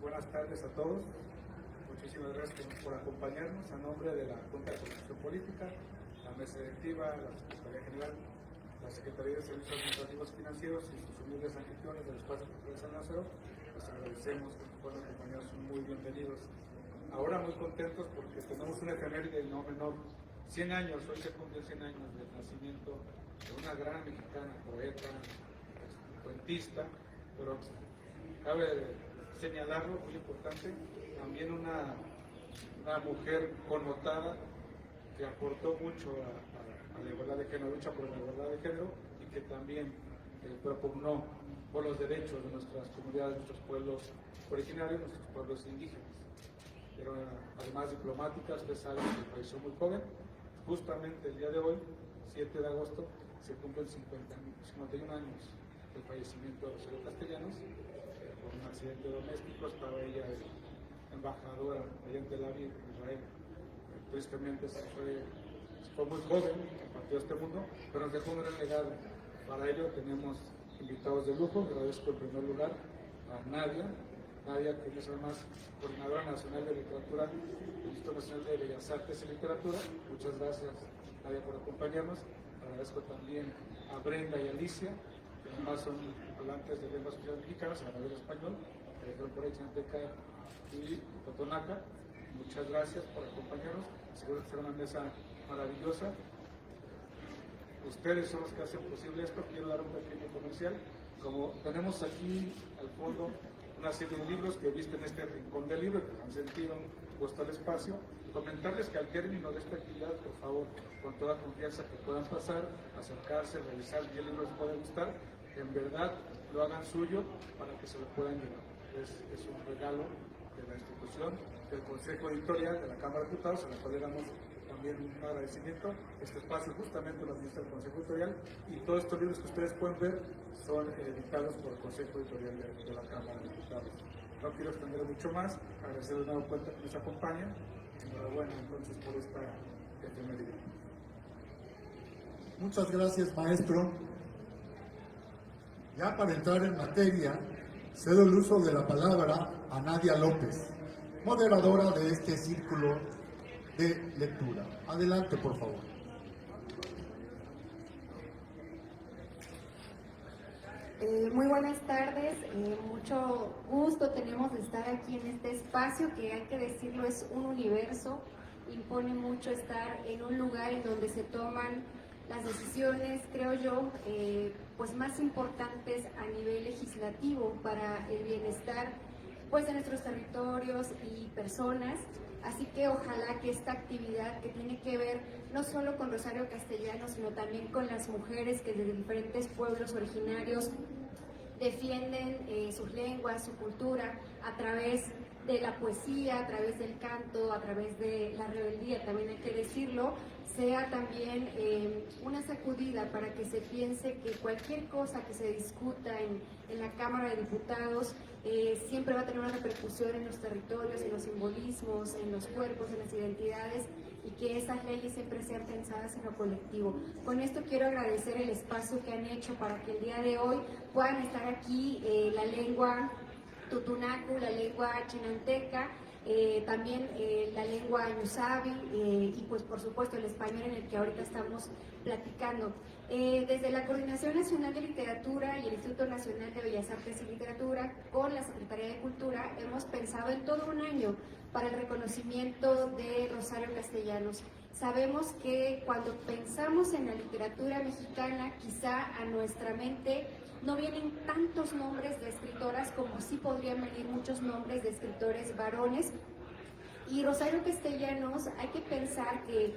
Buenas tardes a todos. Muchísimas gracias por acompañarnos a nombre de la Junta de Coordinación Política, la Mesa Directiva, la Secretaría General, la Secretaría de Servicios Administrativos Financieros y sus humildes anfitriones del Espacio Cultural San Lázaro. Les agradecemos que nos puedan acompañar, son muy bienvenidos. Ahora muy contentos porque tenemos una efeméride no menor, 100 años, hoy se cumple 100 años del nacimiento de una gran mexicana, poeta, cuentista, pero cabe señalarlo, muy importante, también una mujer connotada que aportó mucho a la igualdad de género, lucha por la igualdad de género y que también propugnó por los derechos de nuestras comunidades, nuestros pueblos originarios, nuestros pueblos indígenas. Era además diplomática, ustedes saben que falleció muy joven. Justamente el día de hoy, 7 de agosto, se cumplen 51 años del fallecimiento de Rosario Castellanos por un accidente doméstico. Estaba ella embajadora allá en Tel Aviv, Israel. Tristemente se fue muy joven, compartió este mundo, pero nos dejó un gran legado. Para ello tenemos invitados de lujo. Agradezco en primer lugar a Nadia, que es además Coordinadora Nacional de Literatura del Instituto Nacional de Bellas Artes y Literatura. Muchas gracias, Nadia, por acompañarnos. Agradezco también a Brenda y Alicia, que además son hablantes de lenguas oficiales mexicanas, a nivel español, por ahí Chinateca y Totonaca. Muchas gracias por acompañarnos. Seguro que será una mesa maravillosa. Ustedes son los que hacen posible esto. Quiero dar un pequeño comercial. Como tenemos aquí al fondo una serie de libros que visten este rincón del libro, que han sentido puesto el espacio, comentarles que al término de esta actividad, por favor, con toda confianza que puedan pasar, acercarse, revisar qué libro les puede gustar, que en verdad lo hagan suyo para que se lo puedan llevar. Es un regalo de la institución, del Consejo Editorial de la Cámara de Diputados, a la cual le damos también un agradecimiento. Este espacio justamente lo administra el Consejo Editorial y todos estos libros que ustedes pueden ver son editados por el Consejo Editorial de la Cámara de Diputados. No quiero extender mucho más, agradecer de nuevo cuenta que nos acompañan. Enhorabuena entonces por esta efeméride. Muchas gracias, maestro. Ya para entrar en materia, cedo el uso de la palabra a Nadia López, moderadora de este círculo de lectura. Adelante, por favor. Muy buenas tardes, mucho gusto tenemos de estar aquí en este espacio que, hay que decirlo, es un universo. Impone mucho estar en un lugar en donde se toman las decisiones, creo yo, pues más importantes a nivel legislativo para el bienestar pues de nuestros territorios y personas. Así que ojalá que esta actividad, que tiene que ver no solo con Rosario Castellanos, sino también con las mujeres que de diferentes pueblos originarios defienden sus lenguas, su cultura, a través de la poesía, a través del canto, a través de la rebeldía, también hay que decirlo, sea también una sacudida para que se piense que cualquier cosa que se discuta en la Cámara de Diputados siempre va a tener una repercusión en los territorios, en los simbolismos, en los cuerpos, en las identidades, y que esas leyes siempre sean pensadas en lo colectivo. Con esto quiero agradecer el espacio que han hecho para que el día de hoy puedan estar aquí la lengua Tutunacu, la lengua chinanteca, también la lengua ñusabi y pues por supuesto el español en el que ahorita estamos platicando. Desde la Coordinación Nacional de Literatura y el Instituto Nacional de Bellas Artes y Literatura, con la Secretaría de Cultura, hemos pensado en todo un año para el reconocimiento de Rosario Castellanos. Sabemos que cuando pensamos en la literatura mexicana, quizá a nuestra mente no vienen tantos nombres de escritoras como sí podrían venir muchos nombres de escritores varones. Y Rosario Castellanos, hay que pensar que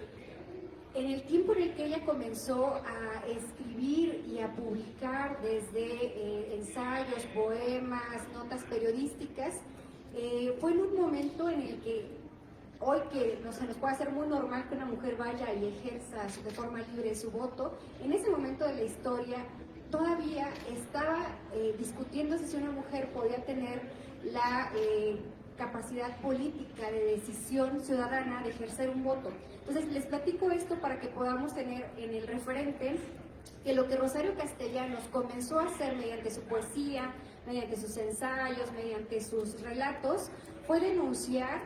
en el tiempo en el que ella comenzó a escribir y a publicar desde ensayos, poemas, notas periodísticas, fue en un momento en el que hoy que se nos puede hacer muy normal que una mujer vaya y ejerza de forma libre su voto, en ese momento de la historia todavía estaba discutiéndose si una mujer podía tener la capacidad política de decisión ciudadana de ejercer un voto. Entonces les platico esto para que podamos tener en el referente que lo que Rosario Castellanos comenzó a hacer mediante su poesía, mediante sus ensayos, mediante sus relatos, fue denunciar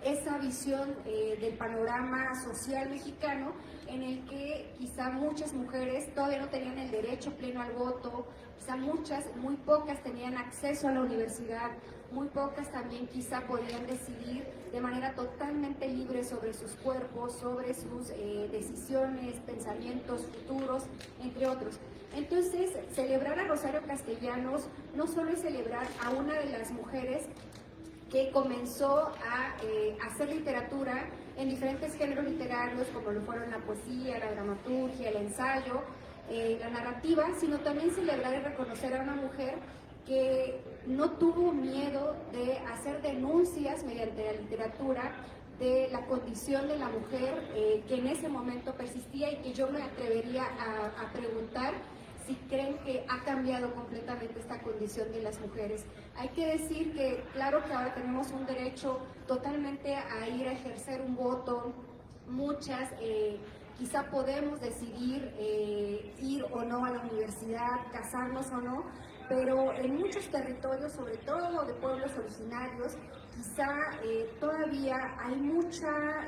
esa visión del panorama social mexicano en el que quizá muchas mujeres todavía no tenían el derecho pleno al voto, quizá muy pocas tenían acceso a la universidad, muy pocas también quizá podían decidir de manera totalmente libre sobre sus cuerpos, sobre sus decisiones, pensamientos futuros, entre otros. Entonces, celebrar a Rosario Castellanos no solo es celebrar a una de las mujeres que comenzó a hacer literatura en diferentes géneros literarios, como lo fueron la poesía, la dramaturgia, el ensayo, la narrativa, sino también celebrar y reconocer a una mujer que no tuvo miedo de hacer denuncias mediante la literatura de la condición de la mujer que en ese momento persistía y que yo me atrevería a preguntar si creen que ha cambiado completamente esta condición de las mujeres. Hay que decir que, claro que ahora tenemos un derecho totalmente a ir a ejercer un voto, muchas quizá podemos decidir ir o no a la universidad, casarnos o no, pero en muchos territorios, sobre todo de pueblos originarios, quizá todavía hay mucha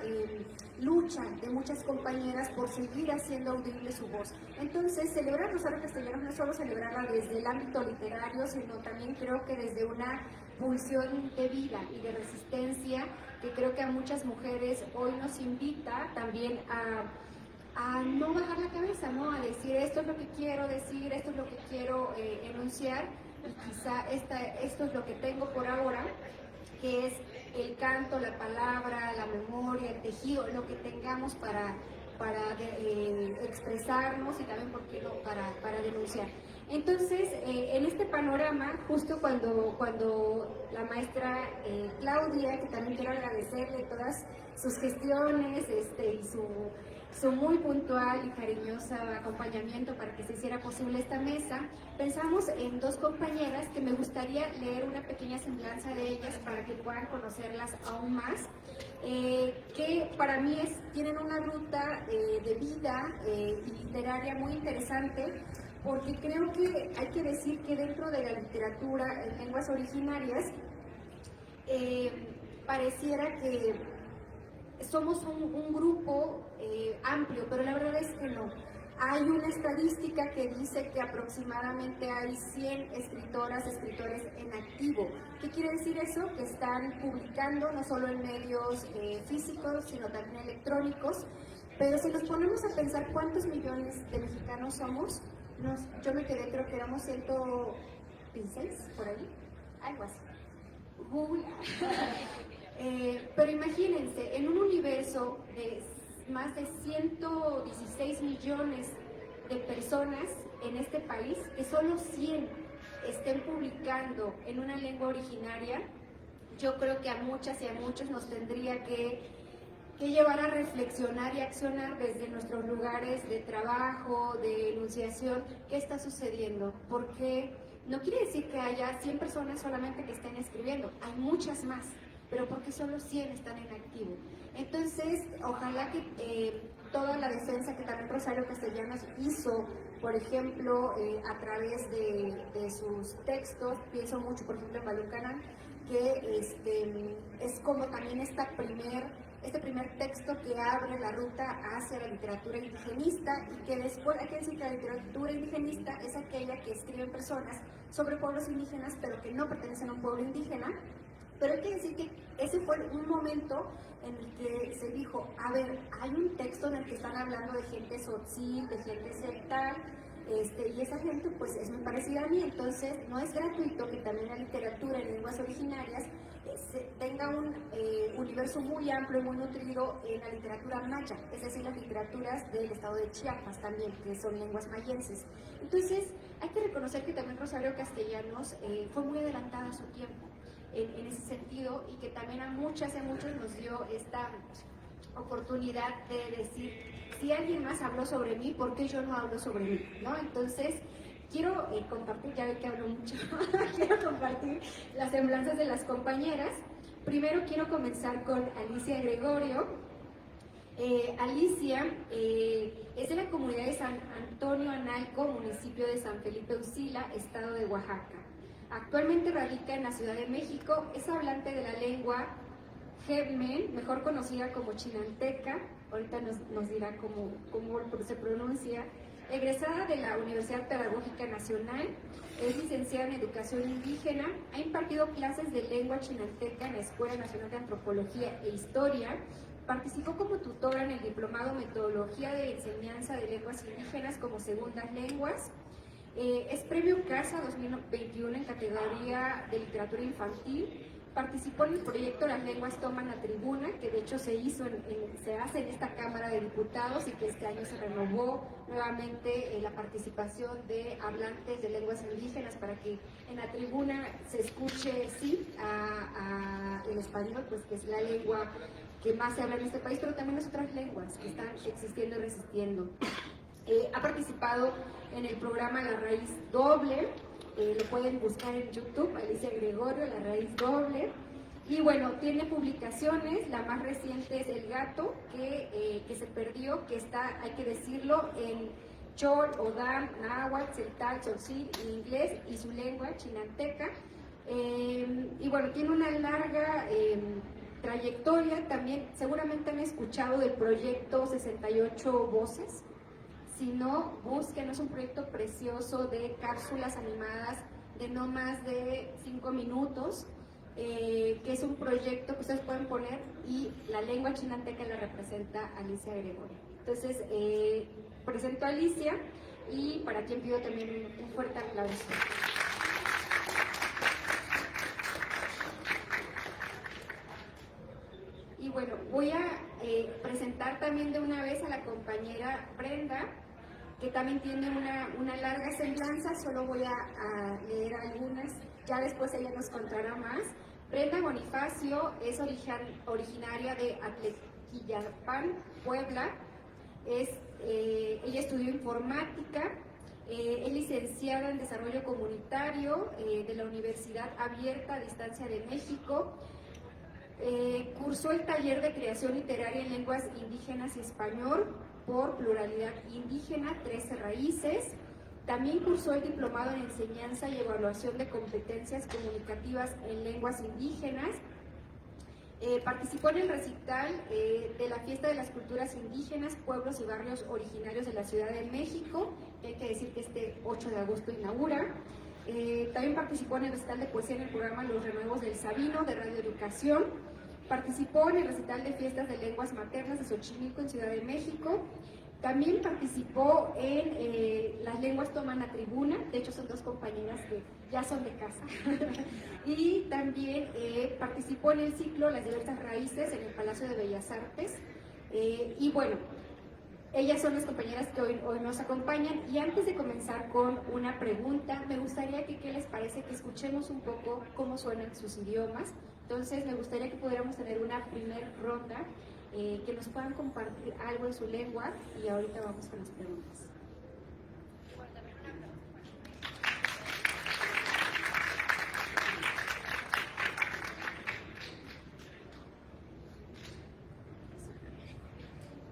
lucha de muchas compañeras por seguir haciendo audible su voz. Entonces, celebrar Rosario Castellanos no es solo celebrarla desde el ámbito literario, sino también creo que desde una pulsión de vida y de resistencia, que creo que a muchas mujeres hoy nos invita también a no bajar la cabeza, ¿no? A decir esto es lo que quiero decir, esto es lo que quiero enunciar, y quizá esto es lo que tengo por ahora, que es el canto, la palabra, la memoria, el tejido, lo que tengamos para expresarnos y también, ¿por qué no?, para denunciar. Entonces, en este panorama, justo cuando la maestra Claudia, que también quiero agradecerle todas sus gestiones y su muy puntual y cariñoso acompañamiento para que se hiciera posible esta mesa, pensamos en dos compañeras que me gustaría leer una pequeña semblanza de ellas para que puedan conocerlas aún más, que para mí tienen una ruta de vida y literaria muy interesante, porque creo que hay que decir que dentro de la literatura en lenguas originarias pareciera que somos un grupo amplio, pero la verdad es que no. Hay una estadística que dice que aproximadamente hay 100 escritores en activo. ¿Qué quiere decir eso? Que están publicando no solo en medios físicos, sino también electrónicos. Pero si nos ponemos a pensar cuántos millones de mexicanos somos, yo me quedé, creo que éramos 116 por ahí, algo así. Google. Pero imagínense, en un universo de más de 116 millones de personas en este país, que solo 100 estén publicando en una lengua originaria, yo creo que a muchas y a muchos nos tendría que llevar a reflexionar y accionar desde nuestros lugares de trabajo, de enunciación, qué está sucediendo, porque no quiere decir que haya 100 personas solamente que estén escribiendo, hay muchas más, pero porque solo 100 están en activo. Entonces, ojalá que toda la defensa que también Rosario Castellanos hizo, por ejemplo, a través de sus textos, pienso mucho, por ejemplo, en Balucanán, que es como también este primer texto que abre la ruta hacia la literatura indigenista, y que después hay que decir que la literatura indigenista es aquella que escriben personas sobre pueblos indígenas, pero que no pertenecen a un pueblo indígena. Pero hay que decir que ese fue un momento en el que se dijo, a ver, hay un texto en el que están hablando de gente tzotzil, de gente celtal, y esa gente pues es muy parecida a mí, entonces no es gratuito que también la literatura en lenguas originarias tenga un universo muy amplio y muy nutrido en la literatura maya, es decir, las literaturas del estado de Chiapas también, que son lenguas mayenses. Entonces hay que reconocer que también Rosario Castellanos fue muy adelantada a su tiempo en ese sentido, y que también a muchas y a muchos nos dio esta oportunidad de decir, si alguien más habló sobre mí, ¿por qué yo no hablo sobre mí? ¿No? Entonces, quiero compartir, ya ve que hablo mucho, quiero compartir las semblanzas de las compañeras. Primero quiero comenzar con Alicia Gregorio. Alicia es de la comunidad de San Antonio Analco, municipio de San Felipe Usila, estado de Oaxaca. Actualmente radica en la Ciudad de México, es hablante de la lengua Jemmen, mejor conocida como chinanteca, ahorita nos dirá cómo se pronuncia. Egresada de la Universidad Pedagógica Nacional, es licenciada en Educación Indígena, ha impartido clases de lengua chinanteca en la Escuela Nacional de Antropología e Historia. Participó como tutora en el Diplomado Metodología de Enseñanza de Lenguas Indígenas como Segundas Lenguas. Es Premio Casa 2021 en categoría de Literatura Infantil. Participó en el proyecto Las Lenguas Toman la Tribuna, que de hecho se hace en esta Cámara de Diputados y que este año se renovó nuevamente la participación de hablantes de lenguas indígenas para que en la tribuna se escuche, sí, el español, pues que es la lengua que más se habla en este país, pero también las otras lenguas que están existiendo y resistiendo. Ha participado en el programa La Raíz Doble, lo pueden buscar en YouTube, Alicia Gregorio, La Raíz Doble. Y bueno, tiene publicaciones, la más reciente es El Gato, que se perdió, que está, hay que decirlo, en Chol, Odam, Náhuatl, Celtal, Tzotzil, en inglés, y su lengua, chinanteca. Y bueno, tiene una larga trayectoria. También seguramente han escuchado del proyecto 68 Voces. Si no, busquen, es un proyecto precioso de cápsulas animadas de no más de 5 minutos, que es un proyecto que ustedes pueden poner y la lengua chinanteca la representa Alicia Gregorio. Entonces, presento a Alicia y para quien pido también un fuerte aplauso. Y bueno, voy a presentar también de una vez a la compañera Brenda, que también tiene una larga semblanza. Solo voy a leer algunas, ya después ella nos contará más. Brenda Bonifacio es originaria de Atlequillalpan, Puebla. Ella estudió informática, es licenciada en Desarrollo Comunitario de la Universidad Abierta a Distancia de México. Cursó el taller de creación literaria en lenguas indígenas y español por Pluralidad Indígena, 13 Raíces. También cursó el diplomado en enseñanza y evaluación de competencias comunicativas en lenguas indígenas. Participó en el recital de la Fiesta de las Culturas Indígenas, Pueblos y Barrios Originarios de la Ciudad de México, que hay que decir que este 8 de agosto inaugura. También participó en el recital de poesía en el programa Los Renuevos del Sabino de Radio Educación. Participó en el recital de fiestas de lenguas maternas de Xochimilco en Ciudad de México. También participó en Las Lenguas Toman la Tribuna, de hecho son dos compañeras que ya son de casa. Y también participó en el ciclo Las Diversas Raíces en el Palacio de Bellas Artes. Y bueno, ellas son las compañeras que hoy nos acompañan. Y antes de comenzar con una pregunta, me gustaría que, ¿qué les parece? Que escuchemos un poco cómo suenan sus idiomas. Entonces, me gustaría que pudiéramos tener una primera ronda, que nos puedan compartir algo en su lengua y ahorita vamos con las preguntas.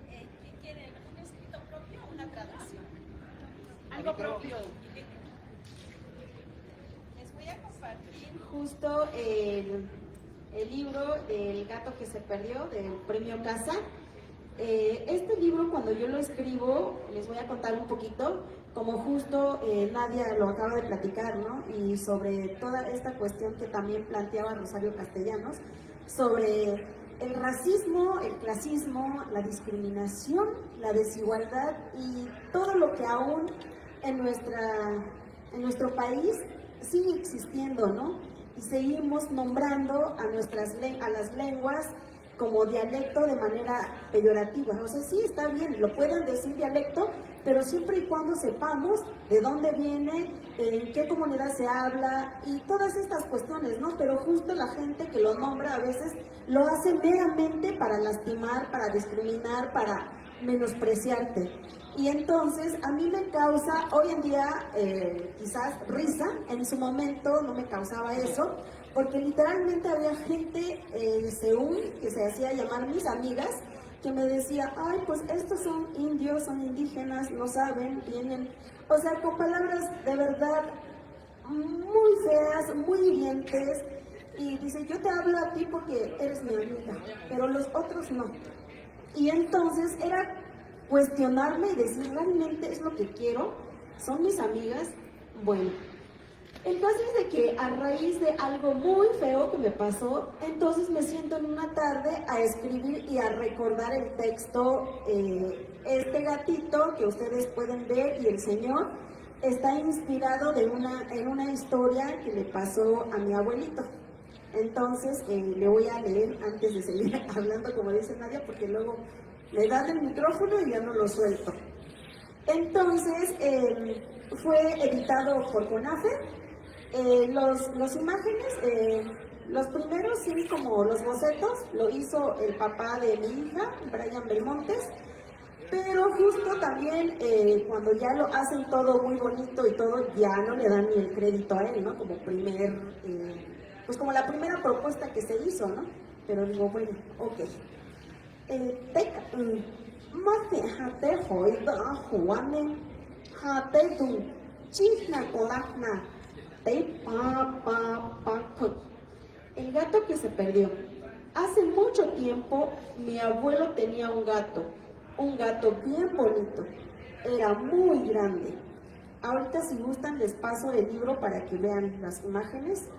¿Qué quieren? ¿Un escrito propio o una traducción? Algo propio. Les voy a compartir justo el libro El Gato que se perdió, del Premio Casa. Este libro, cuando yo lo escribo, les voy a contar un poquito, como justo Nadia lo acaba de platicar, ¿no? Y sobre toda esta cuestión que también planteaba Rosario Castellanos, sobre el racismo, el clasismo, la discriminación, la desigualdad y todo lo que aún en nuestro país sigue existiendo, ¿no? Y seguimos nombrando a las lenguas como dialecto de manera peyorativa. O sea, sí, está bien, lo pueden decir dialecto, pero siempre y cuando sepamos de dónde viene, en qué comunidad se habla y todas estas cuestiones, ¿no? Pero justo la gente que lo nombra a veces lo hace meramente para lastimar, para discriminar, para menospreciarte. Y entonces a mí me causa, hoy en día, quizás risa, en su momento no me causaba eso, porque literalmente había gente de Seúl, que se hacía llamar mis amigas, que me decía, ay, pues estos son indios, son indígenas, no saben, vienen, o sea, con palabras de verdad muy feas, muy hirientes, y dice, yo te hablo a ti porque eres mi amiga, pero los otros no. Y entonces era cuestionarme y decir, ¿realmente es lo que quiero? ¿Son mis amigas? Bueno, el caso es de que a raíz de algo muy feo que me pasó, entonces me siento en una tarde a escribir y a recordar el texto. Este gatito que ustedes pueden ver y el señor está inspirado en una historia que le pasó a mi abuelito. Entonces le voy a leer antes de seguir hablando, como dice Nadia, porque luego me dan el micrófono y ya no lo suelto. Entonces fue editado por CONAFE. Los imágenes, los primeros sí, como los bocetos, lo hizo el papá de mi hija, Brian Belmontes, pero justo también cuando ya lo hacen todo muy bonito y todo, ya no le dan ni el crédito a él, ¿no? Como pues como la primera propuesta que se hizo, ¿no? Pero digo, bueno, ok. Más de jate hoy da juane, jate du, chihna colacna. El gato que se perdió. Hace mucho tiempo mi abuelo tenía un gato bien bonito, era muy grande. Ahorita si gustan les paso el libro para que vean las imágenes.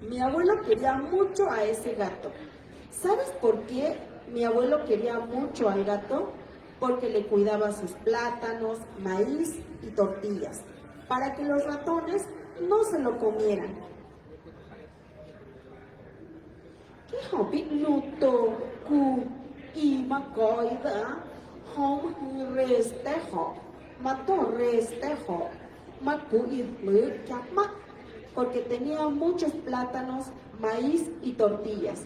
Mi abuelo quería mucho a ese gato. ¿Sabes por qué mi abuelo quería mucho al gato? Porque le cuidaba sus plátanos, maíz y tortillas, para que los ratones no se lo comieran. Porque tenía muchos plátanos, maíz y tortillas.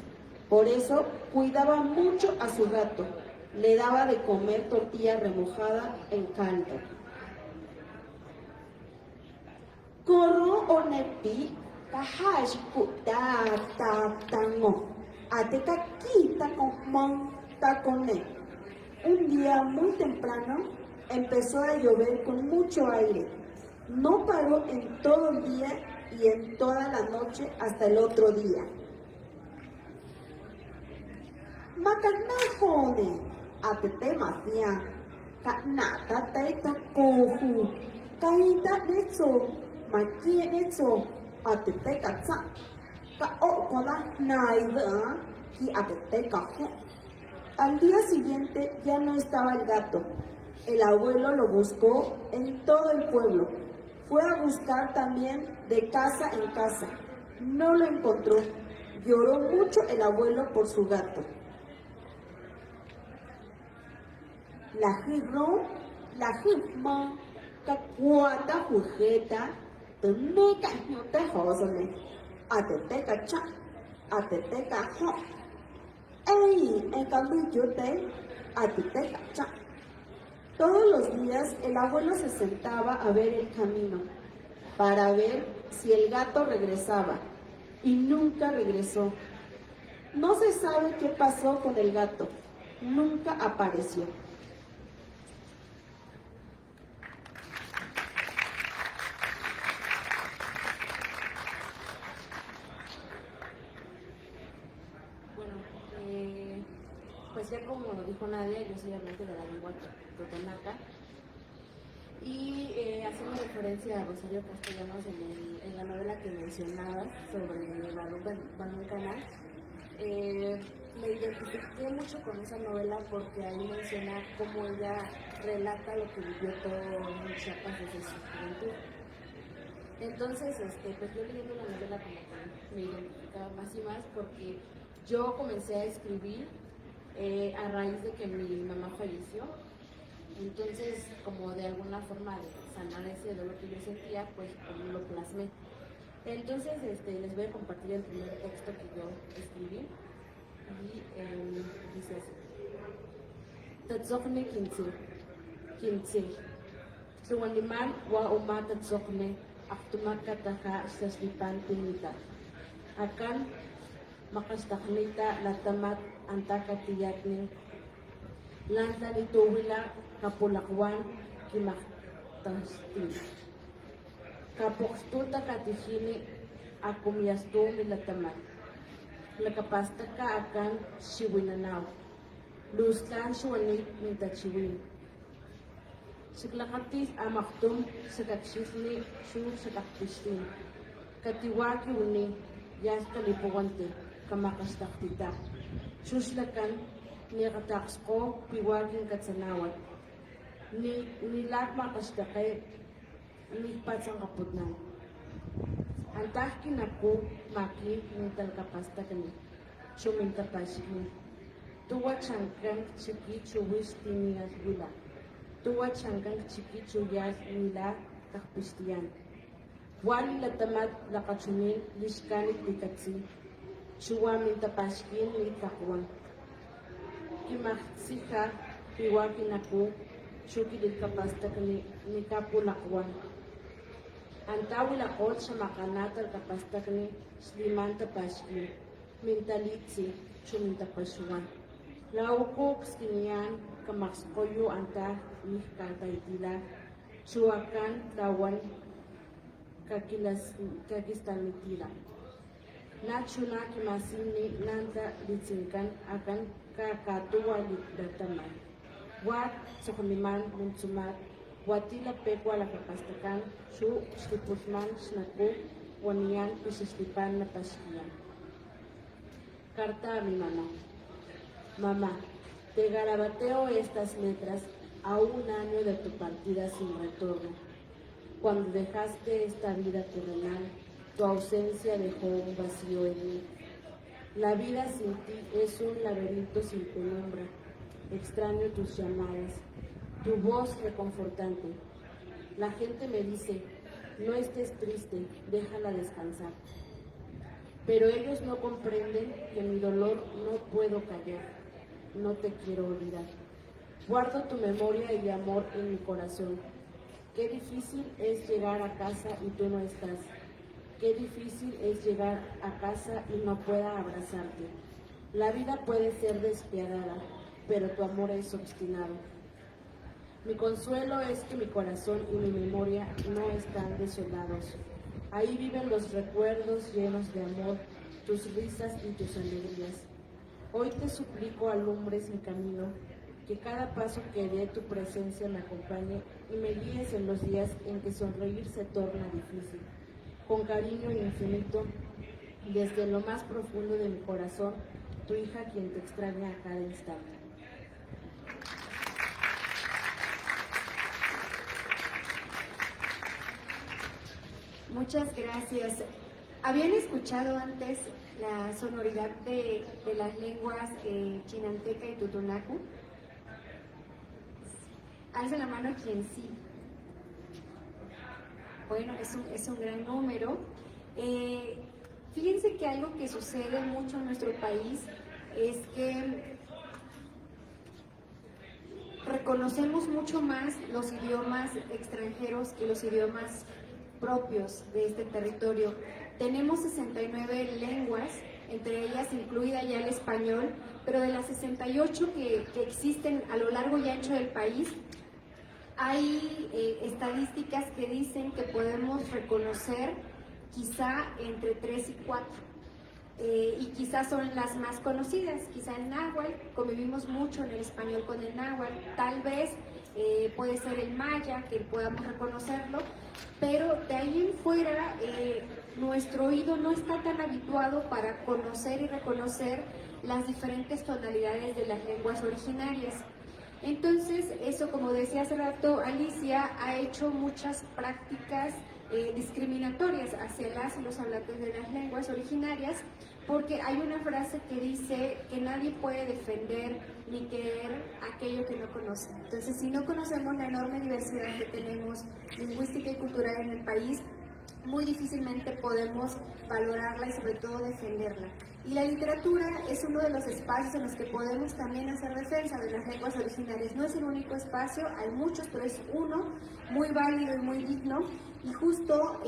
Por eso cuidaba mucho a su gato. Le daba de comer tortilla remojada en caldo. Corro onepi kahash tango. Ateka kita con tacone. Un día muy temprano empezó a llover con mucho aire. No paró en todo el día y en toda la noche hasta el otro día. Macanajone, atete mafia, kanata taita kohu, kaita netso, makie netso, atete katsa, kaokona naida, y atete kaje. Al día siguiente ya no estaba el gato. El abuelo lo buscó en todo el pueblo. Fue a buscar también de casa en casa. No lo encontró. Lloró mucho el abuelo por su gato. La giró, la girma, cacuata jujeta, temeca te josole, ateteca cha, ateteca jo. ¡Ey! En cambio te, ateteca cha. Todos los días el abuelo se sentaba a ver el camino para ver si el gato regresaba y nunca regresó. No se sabe qué pasó con el gato, nunca apareció. Bueno, pues ya como lo dijo Nadia, yo soy hablante de la lengua totonaca y hacemos referencia a Rosario Castellanos en la novela que mencionabas sobre Balón Canal. Me identifiqué mucho con esa novela porque ahí menciona cómo ella relata lo que vivió todo en Chiapas desde su juventud. Entonces, pues yo leyendo la novela como que me identificaba más y más porque yo comencé a escribir a raíz de que mi mamá falleció. Entonces, como de alguna forma de sanar ese dolor que yo sentía, pues lo plasmé. Entonces, les voy a compartir el primer texto que yo escribí. Y dice así. Tatzokne Kintzil. Tluaniman wa umatatsokne aktumakataha sa slipan pinita. Akan makastaknita latamat antakatiyatni lanta nituwila kapulakwan kimaktastin. Kapokstuta katihini akumyastu milatamat. Nakapasta ka akan siwinanaw. Lustan siwanit mintachiwin. Siklakatis amaktum sa kaksisni su sa kaktistin. Katiwaki uni yas kalipuwante kamakastaktita. Suslakan nikataks ko piwagin katsanawat. Nilak makastakay nipat sang kaputnan. Antah kinaku maki mental kapasta kani. Suminta pasini. Tuwa changkang chiki chuwis tinias gula. Tuwa changkang chiki chuyas nila kakpistiyan. Wali latamat lakachunin liskanit likatsi. Chuwa minta paskin likakwang. Kimaksika piwa kinaku chuki kapasta kani nikapulakwan. Antawil ako sa makanatal kapastak ni Slimanta Paski, Mintalitsi, Chuminta Pasuan. Laukok skinian kamakskoyo anta ni kataitila, suakan lawan kakistamitila. Nachuna kimasini nanta litsinkan akan kakatuwa litdataman. Wat sukumiman muntsumat. Watila pekwa la kapastakan, su stipusman snaku, wanian pisislipan na paskian. Carta a mi mamá. Mamá, te garabateo estas letras a un año de tu partida sin retorno. Cuando dejaste esta vida terrenal, tu ausencia dejó un vacío en mí. La vida sin ti es un laberinto sin penumbra. Extraño tus llamadas. Tu voz reconfortante. La gente me dice, no estés triste, déjala descansar. Pero ellos no comprenden que mi dolor no puedo callar. No te quiero olvidar. Guardo tu memoria y amor en mi corazón. Qué difícil es llegar a casa y tú no estás. Qué difícil es llegar a casa y no pueda abrazarte. La vida puede ser despiadada, pero tu amor es obstinado. Mi consuelo es que mi corazón y mi memoria no están desolados. Ahí viven los recuerdos llenos de amor, tus risas y tus alegrías. Hoy te suplico alumbres mi camino, que cada paso que dé tu presencia me acompañe y me guíes en los días en que sonreír se torna difícil. Con cariño infinito, desde lo más profundo de mi corazón, tu hija quien te extraña a cada instante. Muchas gracias. ¿Habían escuchado antes la sonoridad de las lenguas chinanteca y tutunacu? Alza la mano quien sí. Bueno, es un gran número. Fíjense que algo que sucede mucho en nuestro país es que reconocemos mucho más los idiomas extranjeros que los idiomas propios de este territorio. Tenemos 69 lenguas, entre ellas incluida ya el español, pero de las 68 que existen a lo largo y ancho del país, hay estadísticas que dicen que podemos reconocer quizá entre 3 y 4. Y quizás son las más conocidas, quizá el náhuatl, convivimos mucho en el español con el náhuatl, tal vez puede ser el maya, que podamos reconocerlo, pero de ahí en fuera nuestro oído no está tan habituado para conocer y reconocer las diferentes tonalidades de las lenguas originarias. Entonces, eso, como decía hace rato Alicia, ha hecho muchas prácticas discriminatorias hacia las y los hablantes de las lenguas originarias, porque hay una frase que dice que nadie puede defender ni querer aquello que no conoce. Entonces, si no conocemos la enorme diversidad que tenemos lingüística y cultural en el país, muy difícilmente podemos valorarla y sobre todo defenderla. Y la literatura es uno de los espacios en los que podemos también hacer defensa de las lenguas originarias. No es el único espacio, hay muchos, pero es uno muy válido y muy digno. Y justo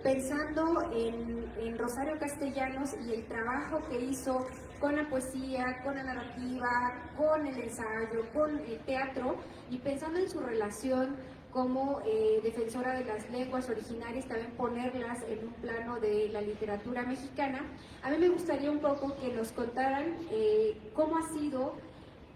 pensando en Rosario Castellanos y el trabajo que hizo con la poesía, con la narrativa, con el ensayo, con el teatro, y pensando en su relación como defensora de las lenguas originarias, también ponerlas en un plano de la literatura mexicana, a mí me gustaría un poco que nos contaran cómo ha sido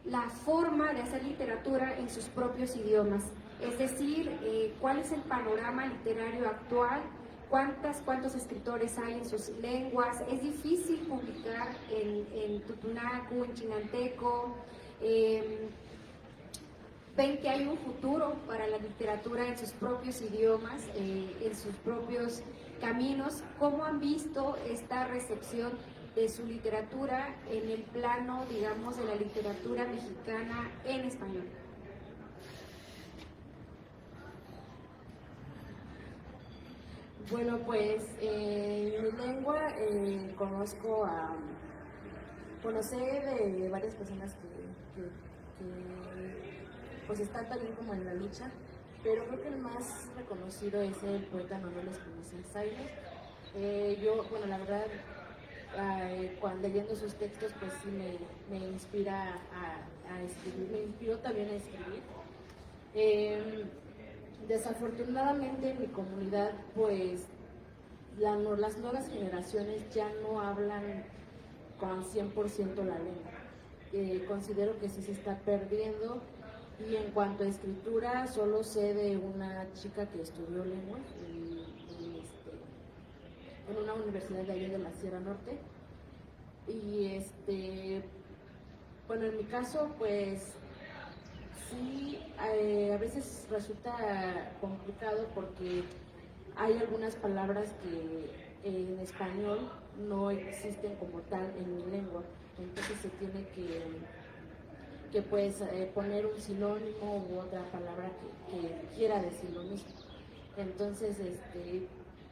la forma de hacer literatura en sus propios idiomas, es decir, cuál es el panorama literario actual, cuántos escritores hay en sus lenguas. Es difícil publicar en tutunacu, en chinanteco. Ven que hay un futuro para la literatura en sus propios idiomas, en sus propios caminos. ¿Cómo han visto esta recepción de su literatura en el plano, digamos, de la literatura mexicana en español? Bueno, pues en mi lengua conocí de varias personas que pues están también como en la lucha, pero creo que el más reconocido es el poeta Manuel Espinosa Sayles. Yo, bueno, la verdad, cuando leyendo sus textos, pues sí me inspira a escribir, me inspiró también a escribir. Desafortunadamente en mi comunidad, pues las nuevas generaciones ya no hablan con 100% la lengua. Considero que sí se está perdiendo, y en cuanto a escritura, solo sé de una chica que estudió lenguas en una universidad de allá de la Sierra Norte. Y bueno, en mi caso, pues sí, a veces resulta complicado porque hay algunas palabras que en español no existen como tal en mi lengua, entonces se tiene que pues poner un sinónimo u otra palabra que quiera decir lo mismo. Entonces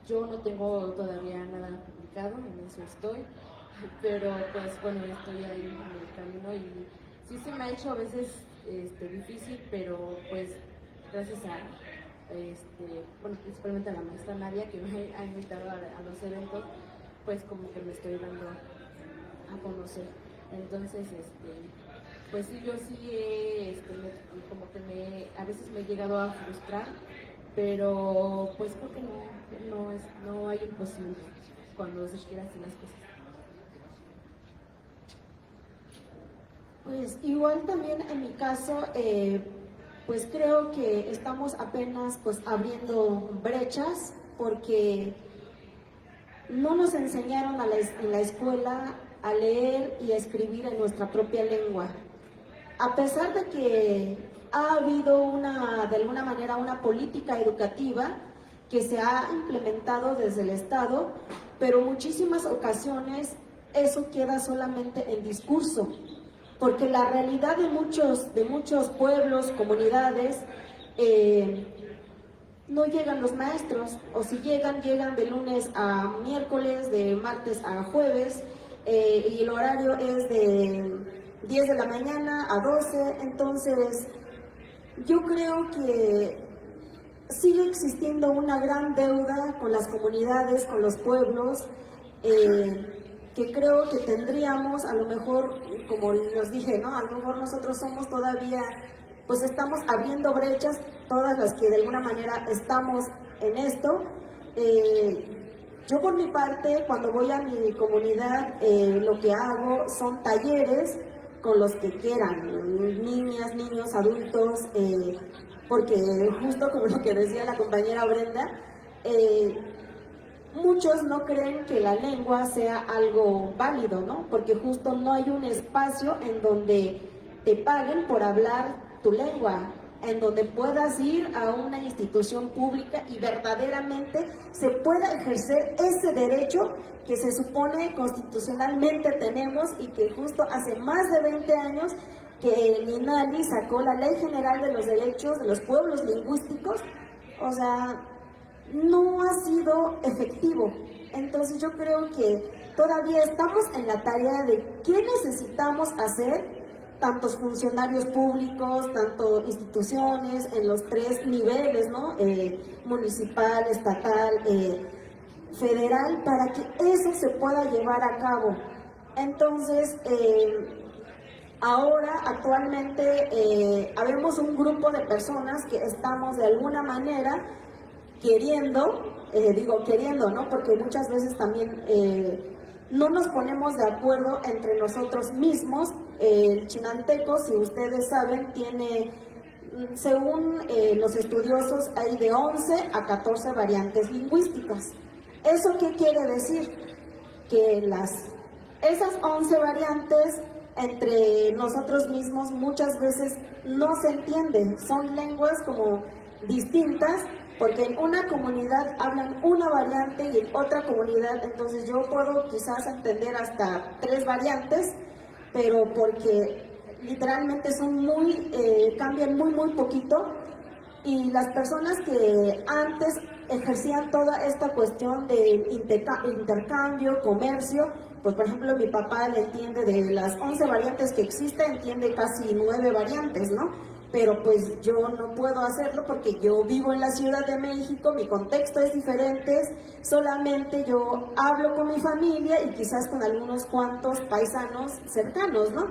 yo no tengo todavía nada publicado, en eso estoy, pero pues bueno, estoy ahí en el camino y sí se me ha hecho a veces difícil, pero pues gracias a bueno, principalmente a la maestra Nadia, que me ha invitado a los eventos, pues como que me estoy dando a conocer. Entonces pues sí, yo sí como que a veces me he llegado a frustrar, pero pues creo que no hay imposible cuando se quiere hacer las cosas. Pues igual también en mi caso, pues creo que estamos apenas pues abriendo brechas, porque no nos enseñaron en la escuela a leer y a escribir en nuestra propia lengua. A pesar de que ha habido de alguna manera una política educativa que se ha implementado desde el Estado, pero en muchísimas ocasiones eso queda solamente en discurso, porque la realidad de muchos pueblos, comunidades, no llegan los maestros, o si llegan de lunes a miércoles, de martes a jueves, y el horario es de 10 de la mañana a 12, entonces yo creo que sigue existiendo una gran deuda con las comunidades, con los pueblos, que creo que tendríamos, a lo mejor, como les dije, ¿no? A lo mejor nosotros somos todavía, pues estamos abriendo brechas, todas las que de alguna manera estamos en esto. Yo por mi parte, cuando voy a mi comunidad, lo que hago son talleres con los que quieran, niñas, niños, adultos, porque justo como lo que decía la compañera Brenda, muchos no creen que la lengua sea algo válido, ¿no? Porque justo no hay un espacio en donde te paguen por hablar tu lengua, en donde puedas ir a una institución pública y verdaderamente se pueda ejercer ese derecho que se supone constitucionalmente tenemos, y que justo hace más de 20 años que el INALI sacó la Ley General de los Derechos de los Pueblos Lingüísticos. O sea, no ha sido efectivo. Entonces yo creo que todavía estamos en la tarea de qué necesitamos hacer, tantos funcionarios públicos, tanto instituciones en los 3 niveles, ¿no? Municipal, estatal, federal, para que eso se pueda llevar a cabo. Entonces, ahora, actualmente, habemos un grupo de personas que estamos de alguna manera queriendo, digo queriendo, ¿no? Porque muchas veces también no nos ponemos de acuerdo entre nosotros mismos. El chinanteco, si ustedes saben, tiene, según los estudiosos, hay de 11 a 14 variantes lingüísticas. ¿Eso qué quiere decir? Que esas 11 variantes entre nosotros mismos muchas veces no se entienden, son lenguas como distintas, porque en una comunidad hablan una variante y en otra comunidad, entonces yo puedo quizás entender hasta 3 variantes, pero porque literalmente son cambian muy poquito, y las personas que antes ejercían toda esta cuestión de intercambio, comercio, pues por ejemplo mi papá le entiende de las 11 variantes que existen, entiende casi 9 variantes, ¿no? Pero pues yo no puedo hacerlo porque yo vivo en la Ciudad de México, mi contexto es diferente, solamente yo hablo con mi familia y quizás con algunos cuantos paisanos cercanos, ¿no?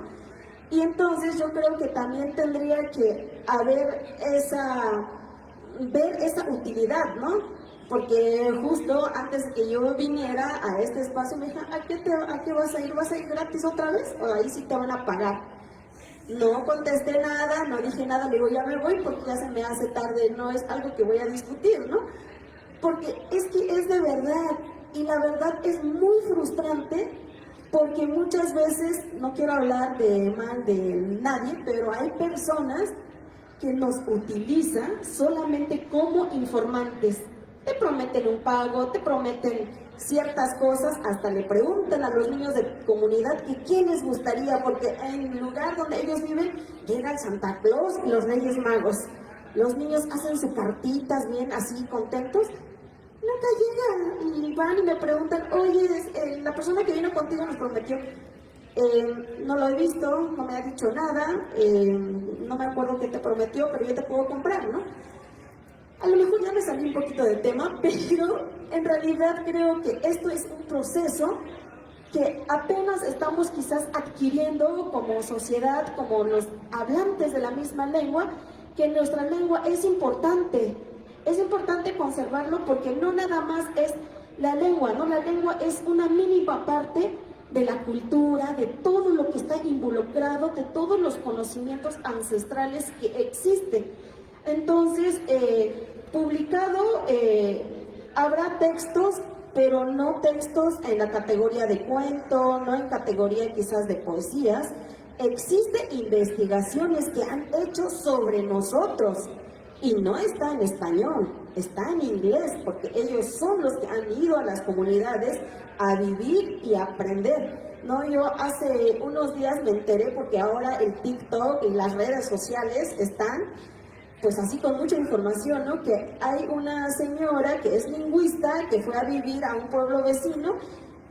Y entonces yo creo que también tendría que haber ver esa utilidad, ¿no? Porque justo antes de que yo viniera a este espacio me dijeron, ¿a qué vas a ir? ¿Vas a ir gratis otra vez? ¿O ahí sí te van a pagar? No contesté nada, no dije nada, le digo, ya me voy porque ya se me hace tarde, no es algo que voy a discutir, ¿no? Porque es que es de verdad, y la verdad es muy frustrante, porque muchas veces, no quiero hablar de mal de nadie, pero hay personas que nos utilizan solamente como informantes. Te prometen un pago, te prometen ciertas cosas, hasta le preguntan a los niños de comunidad que quién les gustaría, porque en el lugar donde ellos viven llega el Santa Claus y los Reyes Magos. Los niños hacen sus cartitas bien así contentos, nunca llegan y van y me preguntan, oye, la persona que vino contigo nos prometió, no lo he visto, no me ha dicho nada, no me acuerdo qué te prometió, pero yo te puedo comprar, ¿no? A lo mejor ya me salí un poquito del tema, pero en realidad creo que esto es un proceso que apenas estamos quizás adquiriendo como sociedad, como los hablantes de la misma lengua, que nuestra lengua es importante conservarlo, porque no nada más es la lengua, ¿no? La lengua es una mínima parte de la cultura, de todo lo que está involucrado, de todos los conocimientos ancestrales que existen. Entonces, publicado, habrá textos, pero no textos en la categoría de cuento, no en categoría quizás de poesías. Existen investigaciones que han hecho sobre nosotros y no está en español, está en inglés, porque ellos son los que han ido a las comunidades a vivir y aprender. No, yo hace unos días me enteré, porque ahora el TikTok y las redes sociales están pues así con mucha información, ¿no? Que hay una señora que es lingüista que fue a vivir a un pueblo vecino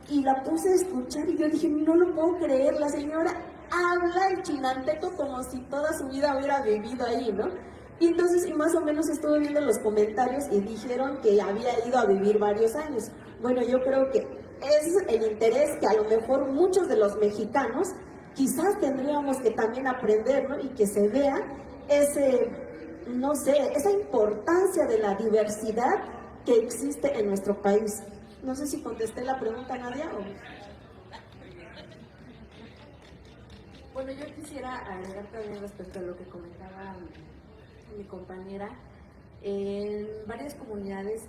y la puse a escuchar y yo dije, no lo puedo creer, la señora habla el chinanteco como si toda su vida hubiera vivido ahí, ¿no? Y entonces, y más o menos estuve viendo los comentarios y dijeron que había ido a vivir varios años. Bueno, yo creo que es el interés que a lo mejor muchos de los mexicanos quizás tendríamos que también aprender, ¿no? Y que se vea esa importancia de la diversidad que existe en nuestro país. No sé si contesté la pregunta, Nadia, o... Bueno, yo quisiera agregar también respecto a lo que comentaba mi compañera. En varias comunidades,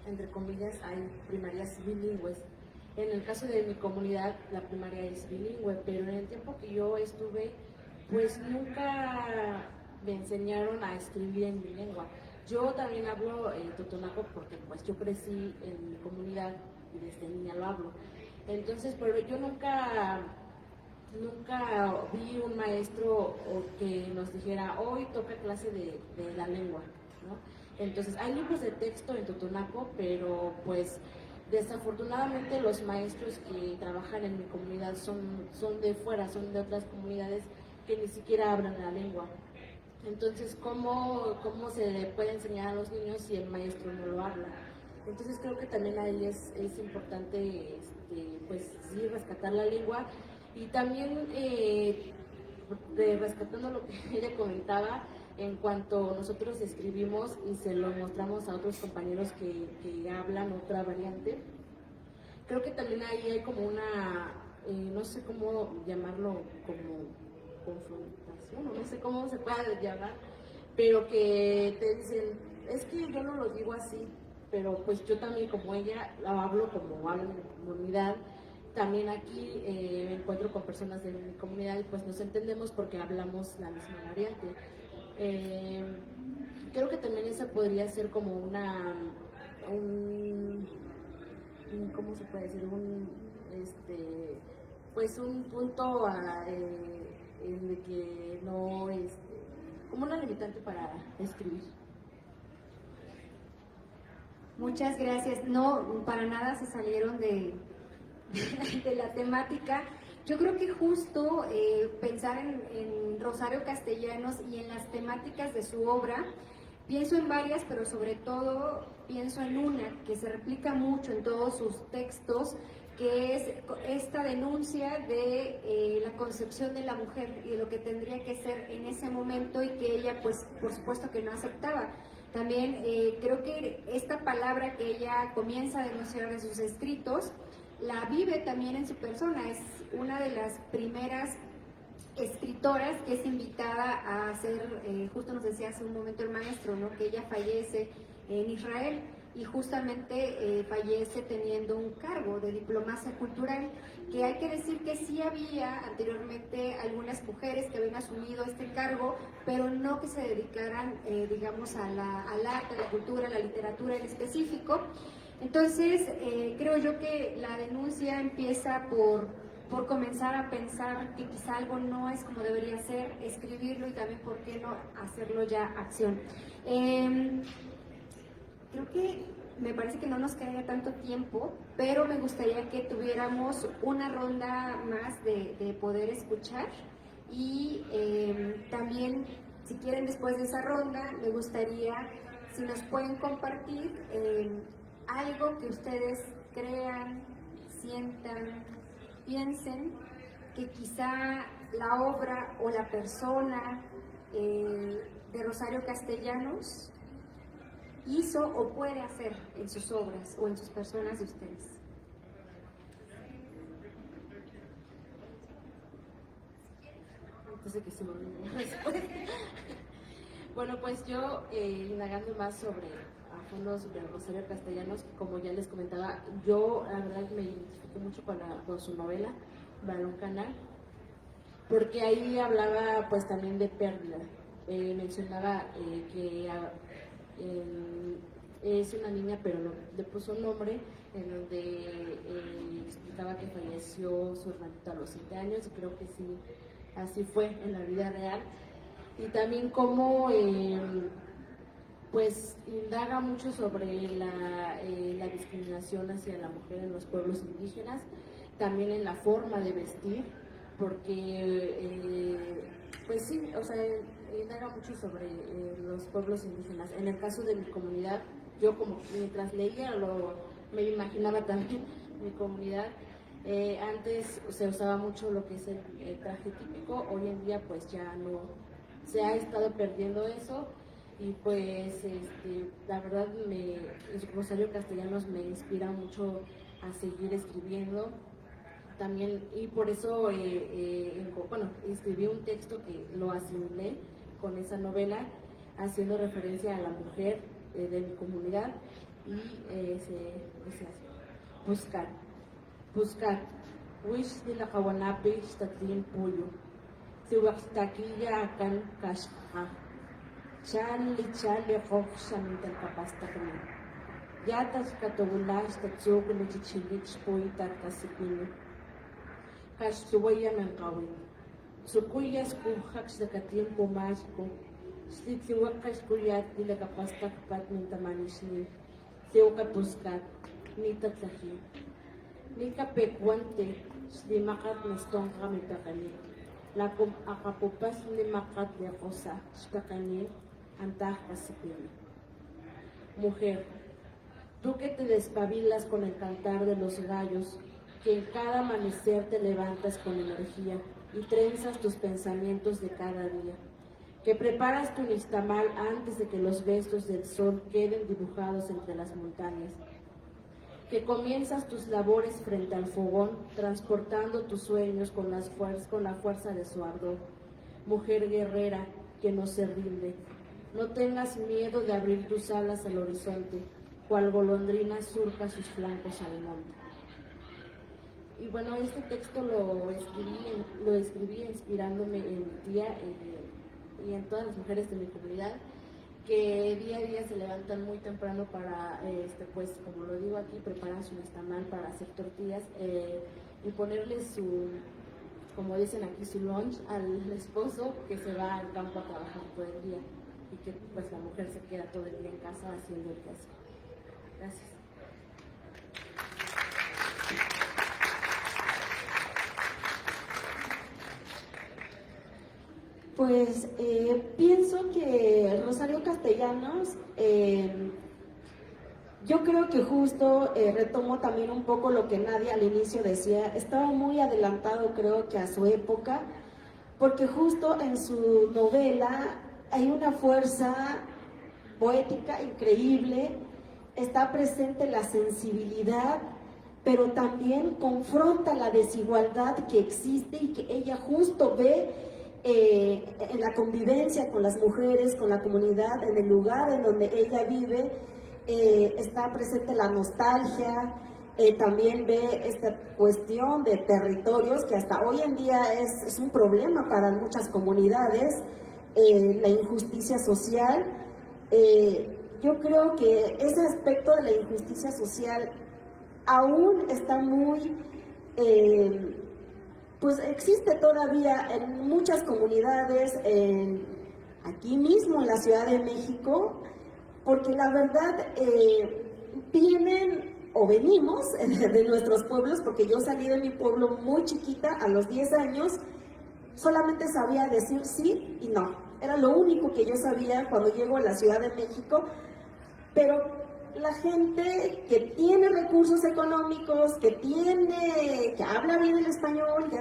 entre comillas, hay primarias bilingües. En el caso de mi comunidad, la primaria es bilingüe, pero en el tiempo que yo estuve, pues nunca me enseñaron a escribir en mi lengua. Yo también hablo totonaco porque pues yo crecí en mi comunidad y desde niña lo hablo. Entonces, pero yo nunca vi un maestro que nos dijera, hoy toca clase de la lengua, ¿no? Entonces, hay libros de texto en totonaco, pero pues desafortunadamente los maestros que trabajan en mi comunidad son de fuera, son de otras comunidades que ni siquiera hablan la lengua. Entonces, ¿cómo se le puede enseñar a los niños si el maestro no lo habla? Entonces, creo que también ahí es importante, pues sí, rescatar la lengua y también rescatando lo que ella comentaba, en cuanto nosotros escribimos y se lo mostramos a otros compañeros que hablan otra variante, creo que también ahí hay como una, no sé cómo llamarlo, como confrontación, o no sé cómo se puede llamar, pero que te dicen, es que yo no lo digo así, pero pues yo también como ella hablo como hablo en mi comunidad. También aquí me encuentro con personas de mi comunidad y pues nos entendemos porque hablamos la misma variante. Creo que también esa podría ser como ¿cómo se puede decir? Pues un punto en de que no, como una limitante para escribir. Muchas gracias. No, para nada se salieron de la temática. Yo creo que justo pensar en Rosario Castellanos y en las temáticas de su obra, pienso en varias, pero sobre todo pienso en una que se replica mucho en todos sus textos, que es esta denuncia de la concepción de la mujer y de lo que tendría que ser en ese momento y que ella, pues, por supuesto que no aceptaba. También creo que esta palabra que ella comienza a denunciar de sus escritos, la vive también en su persona. Es una de las primeras escritoras que es invitada a hacer, justo nos decía hace un momento el maestro, ¿no?, que ella fallece en Israel y justamente fallece teniendo un cargo de diplomacia cultural, que hay que decir que sí había anteriormente algunas mujeres que habían asumido este cargo, pero no que se dedicaran, digamos, al arte, a la cultura, a la literatura en específico. Entonces, creo yo que la denuncia empieza por comenzar a pensar que quizá algo no es como debería ser, escribirlo y también, ¿por qué no hacerlo ya acción? Creo que me parece que no nos queda tanto tiempo, pero me gustaría que tuviéramos una ronda más de poder escuchar y también, si quieren, después de esa ronda, me gustaría si nos pueden compartir algo que ustedes crean, sientan, piensen que quizá la obra o la persona de Rosario Castellanos hizo o puede hacer en sus obras o en sus personas de ustedes. Entonces, que se me olvidó la respuesta. Bueno, pues yo, indagando más a fondo sobre Rosario Castellanos, como ya les comentaba, yo la verdad me identifiqué mucho con su novela, Balón Canal, porque ahí hablaba pues también de pérdida. Mencionaba que es una niña, pero le puso un nombre en donde explicaba que falleció su hermanito a los 7 años, y creo que sí, así fue en la vida real. Y también cómo pues indaga mucho sobre la discriminación hacia la mujer en los pueblos indígenas, también en la forma de vestir, porque pues sí, o sea, indaga mucho sobre los pueblos indígenas. En el caso de mi comunidad, yo como mientras leía me imaginaba también mi comunidad. Antes se usaba mucho lo que es el traje típico, hoy en día pues ya no, se ha estado perdiendo eso, y pues la verdad Rosario Castellanos me inspira mucho a seguir escribiendo también, y por eso escribí un texto que lo asimilé con esa novela, haciendo referencia a la mujer de mi comunidad, y se hace buscar wish de la Kawanape Statlin Puyo. Si Waxtaquilla acan Kashka, Chali Foxan del Capastacni. Yatas Catobulash, Tatsuk, Lechichilich, Poita, Casipino. Kashtuaya Nankawi. Sukuyas Kuhaks de Catimpo Mágico, Slitiwaka skuyat dilagapastak pat mintamanishni. Tiwaka puskat, nita tlahi. Nika pekwante, slimakat nestong kami pakani. Lakum akapupas limakat de cosa, spakani, antah kasipini. Mujer, tú que te despabilas con el cantar de los gallos, que en cada amanecer te levantas con energía y trenzas tus pensamientos de cada día, que preparas tu nixtamal antes de que los besos del sol queden dibujados entre las montañas, que comienzas tus labores frente al fogón, transportando tus sueños con la fuerza de su ardor. Mujer guerrera que no se rinde, no tengas miedo de abrir tus alas al horizonte, cual golondrina surca sus flancos al monte. Y bueno, este texto lo escribí inspirándome en mi tía y en todas las mujeres de mi comunidad, que día a día se levantan muy temprano para, pues como lo digo aquí, preparan su nixtamal para hacer tortillas y ponerle su, como dicen aquí, su lunch al esposo que se va al campo a trabajar todo el día y que pues la mujer se queda todo el día en casa haciendo el queso. Gracias. Pues pienso que Rosario Castellanos, yo creo que justo retomó también un poco lo que Nadia al inicio decía, estaba muy adelantado creo que a su época, porque justo en su novela hay una fuerza poética increíble, está presente la sensibilidad, pero también confronta la desigualdad que existe y que ella justo ve en la convivencia con las mujeres, con la comunidad, en el lugar en donde ella vive, está presente la nostalgia, también ve esta cuestión de territorios que hasta hoy en día es un problema para muchas comunidades, la injusticia social. Yo creo que ese aspecto de la injusticia social aún está muy, pues existe todavía en muchas comunidades, aquí mismo en la Ciudad de México, porque la verdad vienen o venimos de nuestros pueblos, porque yo salí de mi pueblo muy chiquita, a los 10 años, solamente sabía decir sí y no, era lo único que yo sabía cuando llego a la Ciudad de México, pero la gente que tiene recursos económicos, que habla bien el español, que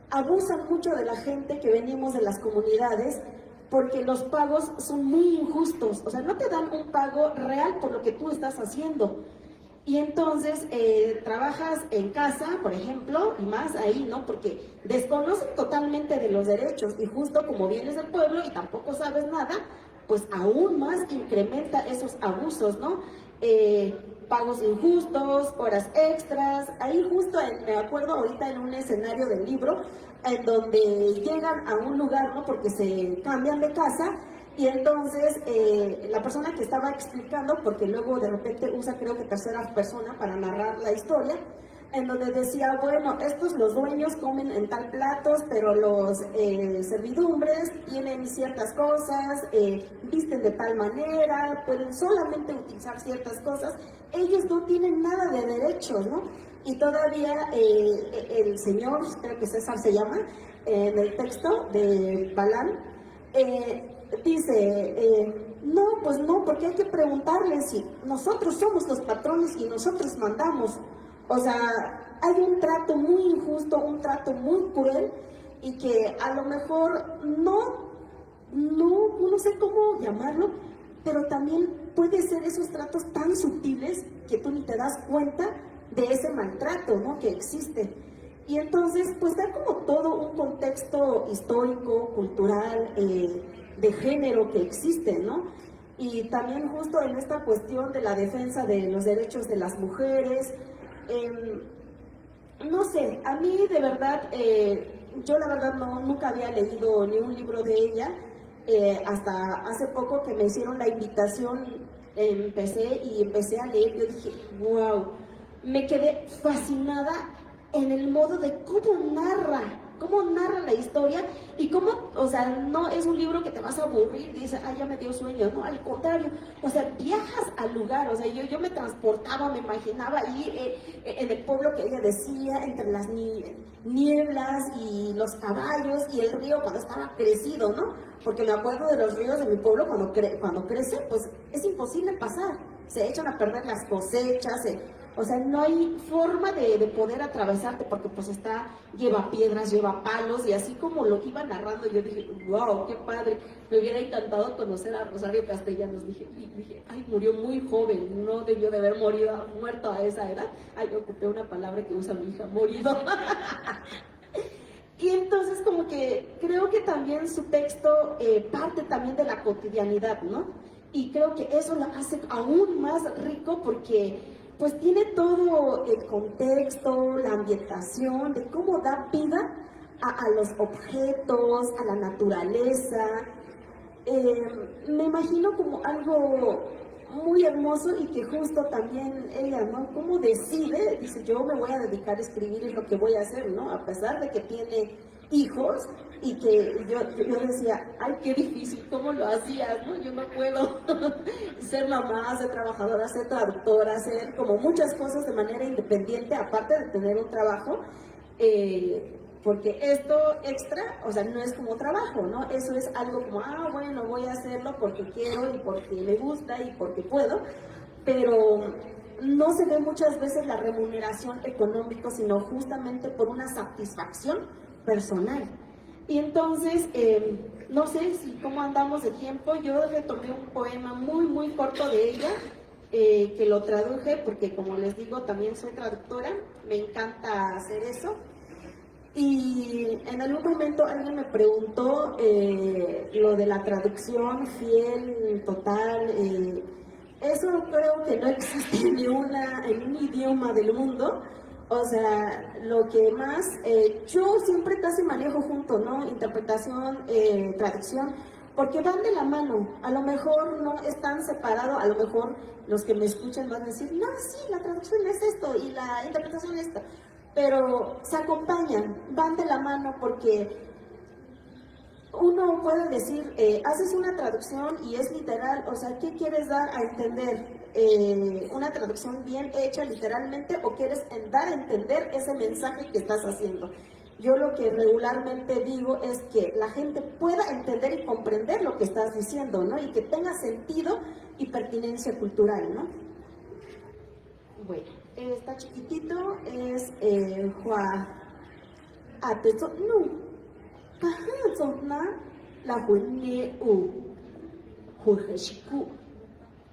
abusan mucho de la gente que venimos de las comunidades, porque los pagos son muy injustos, o sea, no te dan un pago real por lo que tú estás haciendo. Y entonces trabajas en casa, por ejemplo, y más ahí, ¿no? Porque desconocen totalmente de los derechos, y justo como vienes del pueblo y tampoco sabes nada, pues aún más incrementa esos abusos, ¿no? Pagos injustos, horas extras, ahí justo me acuerdo ahorita en un escenario del libro, en donde llegan a un lugar, ¿no? Porque se cambian de casa, y entonces la persona que estaba explicando, porque luego de repente usa creo que tercera persona para narrar la historia, en donde decía, bueno, los dueños comen en tal platos, pero los servidumbres tienen ciertas cosas, visten de tal manera, pueden solamente utilizar ciertas cosas, ellos no tienen nada de derechos, ¿no? Y todavía el señor, creo que César se llama, en el texto de Balán, dice, no, pues no, porque hay que preguntarles si nosotros somos los patrones y nosotros mandamos. O sea, hay un trato muy injusto, un trato muy cruel, y que a lo mejor no sé cómo llamarlo, pero también puede ser esos tratos tan sutiles que tú ni te das cuenta de ese maltrato, ¿no? Que existe. Y entonces, pues da como todo un contexto histórico, cultural, de género que existe, ¿no? Y también justo en esta cuestión de la defensa de los derechos de las mujeres, no sé, a mí de verdad, yo la verdad nunca había leído ni un libro de ella, hasta hace poco que me hicieron la invitación, empecé a leer, yo dije, wow, me quedé fascinada en el modo de cómo narra la historia y cómo, o sea, no es un libro que te vas a aburrir y dices, ay, ya me dio sueño, no, al contrario, o sea, viajas al lugar, o sea, yo me transportaba, me imaginaba ahí en el pueblo que ella decía, entre las nieblas y los caballos y el río cuando estaba crecido, ¿no? Porque me acuerdo de los ríos de mi pueblo cuando crece, pues es imposible pasar, se echan a perder las cosechas, o sea, no hay forma de poder atravesarte porque pues lleva piedras, lleva palos y así como lo iba narrando yo dije, wow, qué padre, me hubiera encantado conocer a Rosario Castellanos, dije, ay, murió muy joven, no debió de haber muerto a esa edad, ay, ocupé una palabra que usa mi hija, morido. Y entonces como que creo que también su texto parte también de la cotidianidad, ¿no? Y creo que eso lo hace aún más rico porque pues tiene todo el contexto, la ambientación, de cómo da vida a los objetos, a la naturaleza. Me imagino como algo muy hermoso y que justo también ella, ¿no? Cómo decide, dice, yo me voy a dedicar a escribir, es lo que voy a hacer, ¿no? A pesar de que tiene hijos y que yo decía, ay, qué difícil, ¿cómo lo hacías, no? Yo no puedo ser mamá, ser trabajadora, ser traductora, hacer como muchas cosas de manera independiente, aparte de tener un trabajo, porque esto extra, o sea, no es como trabajo, ¿no? Eso es algo como, bueno, voy a hacerlo porque quiero y porque me gusta y porque puedo, pero no se ve muchas veces la remuneración económica, sino justamente por una satisfacción personal. Y entonces, no sé si cómo andamos de tiempo, yo retomé un poema muy, muy corto de ella, que lo traduje porque, como les digo, también soy traductora, me encanta hacer eso. Y en algún momento alguien me preguntó lo de la traducción fiel, total. Eso creo que no existe en un idioma del mundo. O sea, lo que más, yo siempre casi manejo junto, ¿no? Interpretación, traducción, porque van de la mano. A lo mejor no están separados, a lo mejor los que me escuchan van a decir, no, sí, la traducción es esto y la interpretación es esta. Pero se acompañan, van de la mano porque uno puede decir, haces una traducción y es literal, o sea, ¿qué quieres dar a entender? ¿Una traducción bien hecha literalmente o quieres dar a entender ese mensaje que estás haciendo? Yo lo que regularmente digo es que la gente pueda entender y comprender lo que estás diciendo, ¿no? Y que tenga sentido y pertinencia cultural, ¿no? Bueno, está chiquitito, es Juan Atezo, no, Cajazona, la Juene U, Juejeshiku,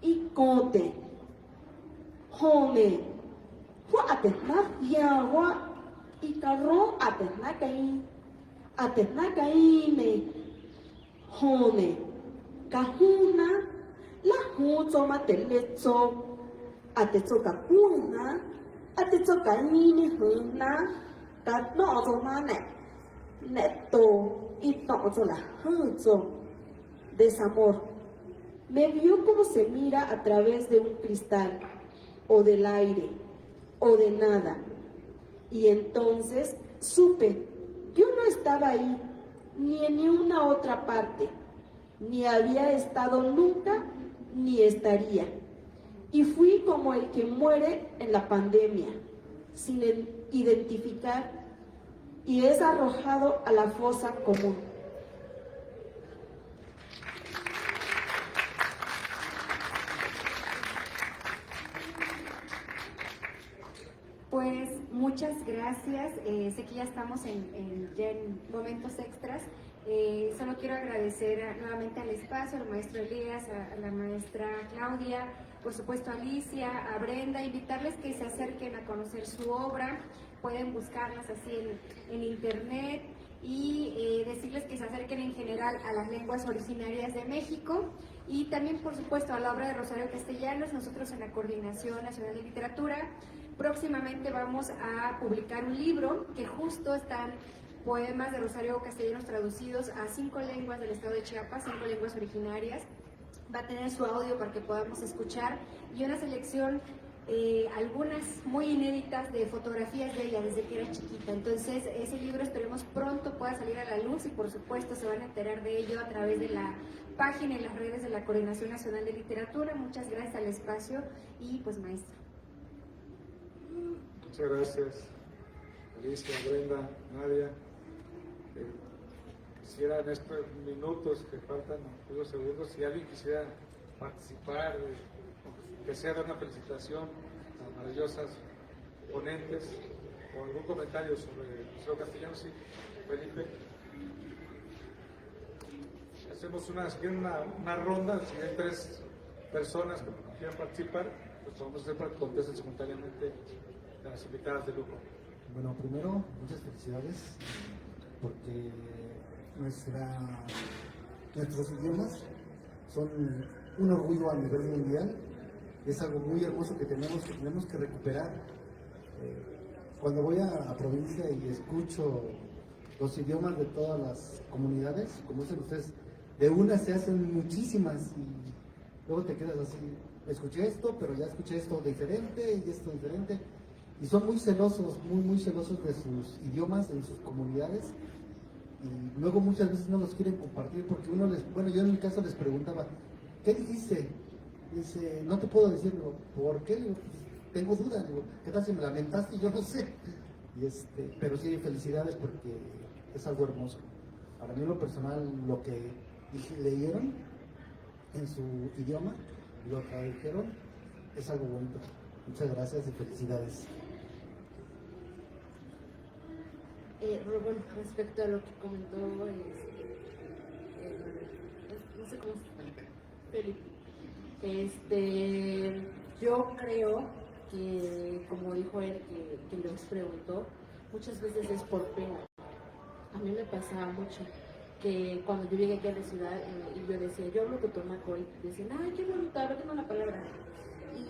y Cote, Home, Juan Atezna, Yagua, y Carro Atezna Caí, me, Home, Cajuna, la Juzoma Telezo, Atetsoka Kuna, Atetsoka Nini Huna, Katnozoma Neto, y Tozola Huzo, desamor. Me vio como se mira a través de un cristal, o del aire, o de nada. Y entonces supe, yo no estaba ahí, ni en una otra parte, ni había estado nunca, ni estaría. Y fui como el que muere en la pandemia, sin identificar, y es arrojado a la fosa común. Pues muchas gracias. Sé que ya estamos ya en momentos extras. Solo quiero agradecer nuevamente al espacio, al maestro Elías, a la maestra Claudia, por supuesto a Alicia, a Brenda, invitarles que se acerquen a conocer su obra. Pueden buscarlas así en internet y decirles que se acerquen en general a las lenguas originarias de México y también, por supuesto, a la obra de Rosario Castellanos. Nosotros en la Coordinación Nacional de Literatura próximamente vamos a publicar un libro que justo están poemas de Rosario Castellanos traducidos a 5 lenguas del estado de Chiapas, 5 lenguas originarias. Va a tener su audio para que podamos escuchar y una selección algunas muy inéditas de fotografías de ella desde que era chiquita. Entonces ese libro esperemos pronto pueda salir a la luz y por supuesto se van a enterar de ello a través de la página y las redes de la Coordinación Nacional de Literatura. Muchas gracias al espacio y pues maestra. Muchas gracias, Alicia, Brenda, Nadia. Quisiera en estos minutos que faltan, unos segundos, si alguien quisiera participar, que sea de una felicitación a las maravillosas ponentes o algún comentario sobre el Museo Castellanos, sí, Felipe. Hacemos una ronda, si hay 3 personas que quieran participar, pues vamos a hacer para que contesten simultáneamente las invitadas de lujo. Bueno, primero, muchas felicidades, porque nuestros idiomas son un orgullo a nivel mundial. Es algo muy hermoso que tenemos que recuperar. Cuando voy a provincia y escucho los idiomas de todas las comunidades, como dicen ustedes, de una se hacen muchísimas y luego te quedas así, escuché esto, pero ya escuché esto diferente y esto diferente. Y son muy celosos, muy celosos de sus idiomas, en sus comunidades. Y luego muchas veces no los quieren compartir porque yo en mi caso les preguntaba, ¿qué dijiste? Dice, no te puedo decir. Digo, ¿por qué? Digo, pues, tengo dudas. Digo, ¿qué tal si me lamentaste? Yo no sé. Pero sí, felicidades porque es algo hermoso. Para mí, en lo personal, lo que leyeron en su idioma, lo tradujeron, es algo bonito. Muchas gracias y felicidades. Bueno, respecto a lo que comentó, no sé cómo se llama, Felipe. Yo creo que, como dijo él, que nos preguntó, muchas veces es por pena. A mí me pasaba mucho que cuando yo llegué aquí a la ciudad y yo decía, yo hablo totonaco, y decían, ay, qué bonito, a ver, tengo una palabra.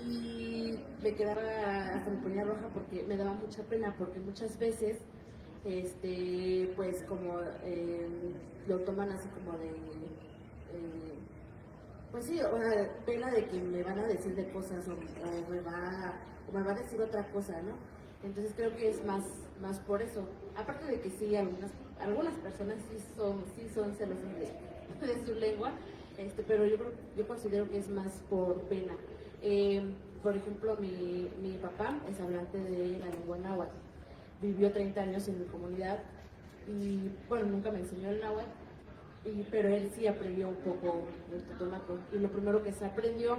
Y me quedaba, hasta me ponía roja porque me daba mucha pena, porque muchas veces pues como lo toman así como de pues sí, o sea, pena de que me van a decir de cosas o me va a decir otra cosa, ¿no? Entonces creo que es más por eso, aparte de que sí, algunas personas sí son celosas de su lengua, pero yo considero que es más por pena. Por ejemplo, mi papá es hablante de la lengua náhuatl. Vivió 30 años en mi comunidad y, bueno, nunca me enseñó el náhuatl, pero él sí aprendió un poco el totonaco y lo primero que se aprendió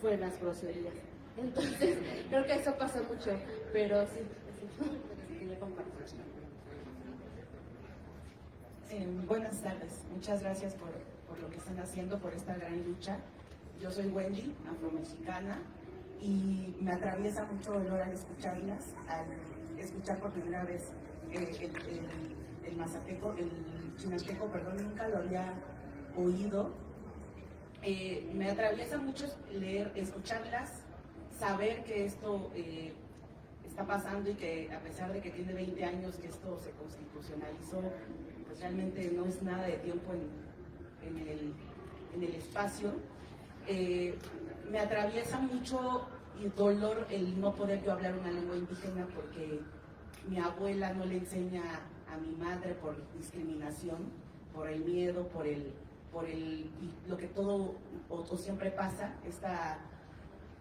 fue las groserías. Entonces, creo que eso pasa mucho, pero sí, quería compartir. Buenas tardes, muchas gracias por lo que están haciendo, por esta gran lucha. Yo soy Wendy, afromexicana, y me atraviesa mucho dolor al escucharlas, al escuchar por primera vez el mazateco, el chinateco, perdón, nunca lo había oído. Me atraviesa mucho escucharlas, saber que esto está pasando y que a pesar de que tiene 20 años que esto se constitucionalizó, pues realmente no es nada de tiempo en el espacio. Me atraviesa mucho y dolor el no poder yo hablar una lengua indígena porque mi abuela no le enseña a mi madre por discriminación, por el miedo, por lo que todo o siempre pasa,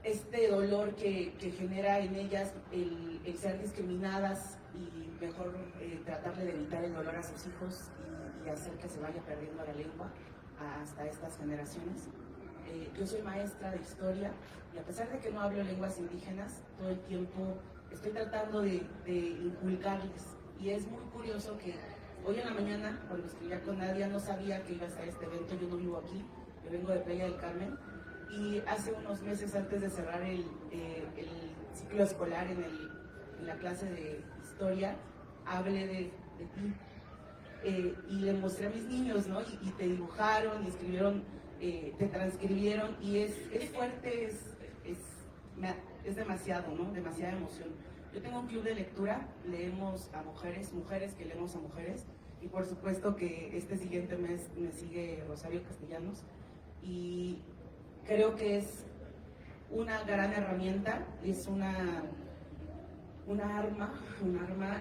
este dolor que genera en ellas el ser discriminadas y mejor tratarle de evitar el dolor a sus hijos y hacer que se vaya perdiendo la lengua hasta estas generaciones. Yo soy maestra de historia y a pesar de que no hablo lenguas indígenas, todo el tiempo estoy tratando de inculcarles. Y es muy curioso que hoy en la mañana, cuando escribía con Nadia, no sabía que iba a estar este evento. Yo no vivo aquí, yo vengo de Playa del Carmen. Y hace unos meses, antes de cerrar el ciclo escolar en la clase de historia, hablé de ti. Y le mostré a mis niños, ¿no? Y te dibujaron y escribieron, te transcribieron. Y es fuerte, es demasiado, ¿no? Demasiada emoción. Yo tengo un club de lectura, leemos a mujeres que leemos a mujeres, y por supuesto que este siguiente mes me sigue Rosario Castellanos, y creo que es una gran herramienta, es un arma,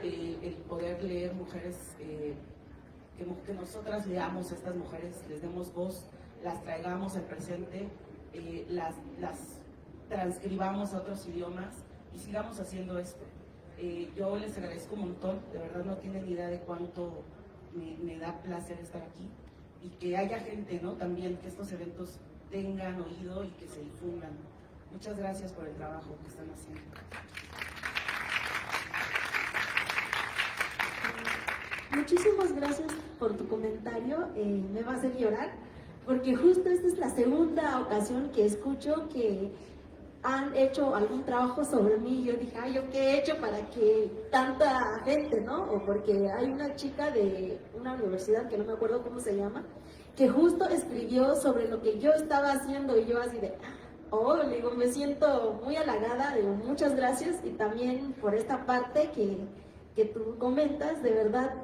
el poder leer mujeres, que nosotras leamos a estas mujeres, les demos voz, las traigamos al presente, las transcribamos a otros idiomas y sigamos haciendo esto. Yo les agradezco un montón, de verdad no tienen idea de cuánto me da placer estar aquí y que haya gente, ¿no? También que estos eventos tengan oído y que se difundan. Muchas gracias por el trabajo que están haciendo. Muchísimas gracias por tu comentario, me va a hacer llorar, porque justo esta es la segunda ocasión que escucho que han hecho algún trabajo sobre mí. Yo dije, ay, ¿yo qué he hecho para que tanta gente, no? O porque hay una chica de una universidad, que no me acuerdo cómo se llama, que justo escribió sobre lo que yo estaba haciendo, y yo así de, oh, le digo, me siento muy halagada, digo, muchas gracias, y también por esta parte que tú comentas, de verdad,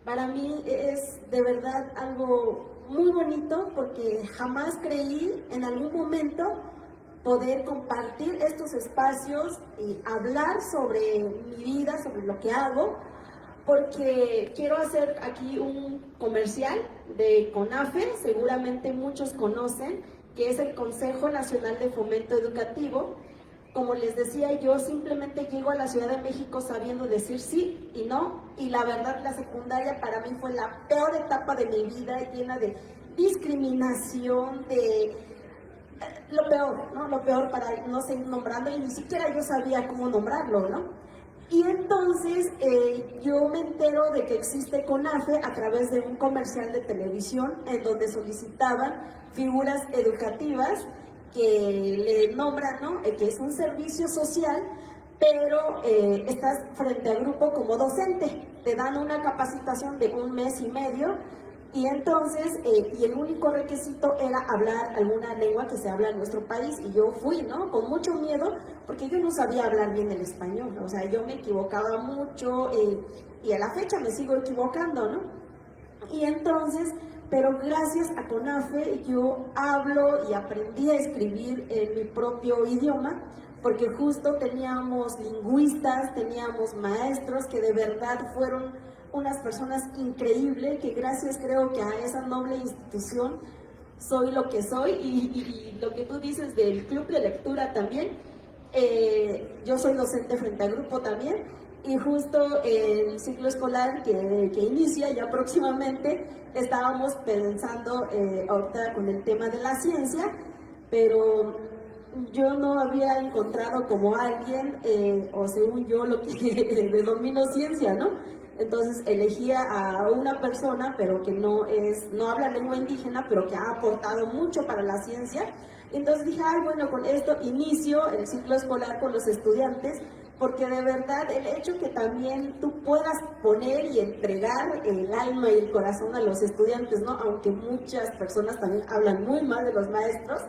para mí es de verdad algo muy bonito, porque jamás creí en algún momento poder compartir estos espacios y hablar sobre mi vida, sobre lo que hago, porque quiero hacer aquí un comercial de CONAFE, seguramente muchos conocen, que es el Consejo Nacional de Fomento Educativo. Como les decía, yo simplemente llego a la Ciudad de México sabiendo decir sí y no, y la verdad la secundaria para mí fue la peor etapa de mi vida, llena de discriminación, de lo peor, ¿no? Lo peor, para no seguir nombrando, y ni siquiera yo sabía cómo nombrarlo, ¿no? Y entonces yo me entero de que existe CONAFE a través de un comercial de televisión en donde solicitaban figuras educativas que le nombran, ¿no? Que es un servicio social, pero estás frente al grupo como docente, te dan una capacitación de 1 mes y medio, y entonces, y el único requisito era hablar alguna lengua que se habla en nuestro país, y yo fui, ¿no? Con mucho miedo, porque yo no sabía hablar bien el español, o sea, yo me equivocaba mucho, y a la fecha me sigo equivocando, ¿no? Y entonces, pero gracias a CONAFE yo hablo y aprendí a escribir en mi propio idioma, porque justo teníamos lingüistas, teníamos maestros que de verdad fueron unas personas increíbles, que gracias creo que a esa noble institución soy lo que soy, y lo que tú dices del club de lectura también, yo soy docente frente al grupo también, y justo el ciclo escolar que inicia ya próximamente, estábamos pensando ahorita con el tema de la ciencia, pero yo no había encontrado como alguien, o según yo, lo que denomino ciencia, ¿no? Entonces elegía a una persona, pero que no habla lengua indígena, pero que ha aportado mucho para la ciencia. Entonces dije, ay, bueno, con esto inicio el ciclo escolar con los estudiantes, porque de verdad el hecho que también tú puedas poner y entregar el alma y el corazón a los estudiantes, ¿no? Aunque muchas personas también hablan muy mal de los maestros,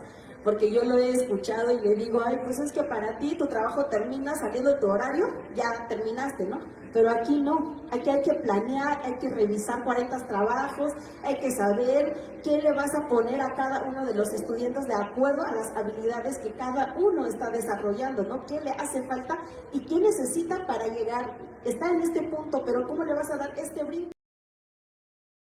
porque yo lo he escuchado y le digo, ay, pues es que para ti tu trabajo termina saliendo de tu horario, ya terminaste, ¿no? Pero aquí no, aquí hay que planear, hay que revisar 40 trabajos, hay que saber qué le vas a poner a cada uno de los estudiantes de acuerdo a las habilidades que cada uno está desarrollando, ¿no? ¿Qué le hace falta y qué necesita para llegar, estar en este punto, pero cómo le vas a dar este brinco?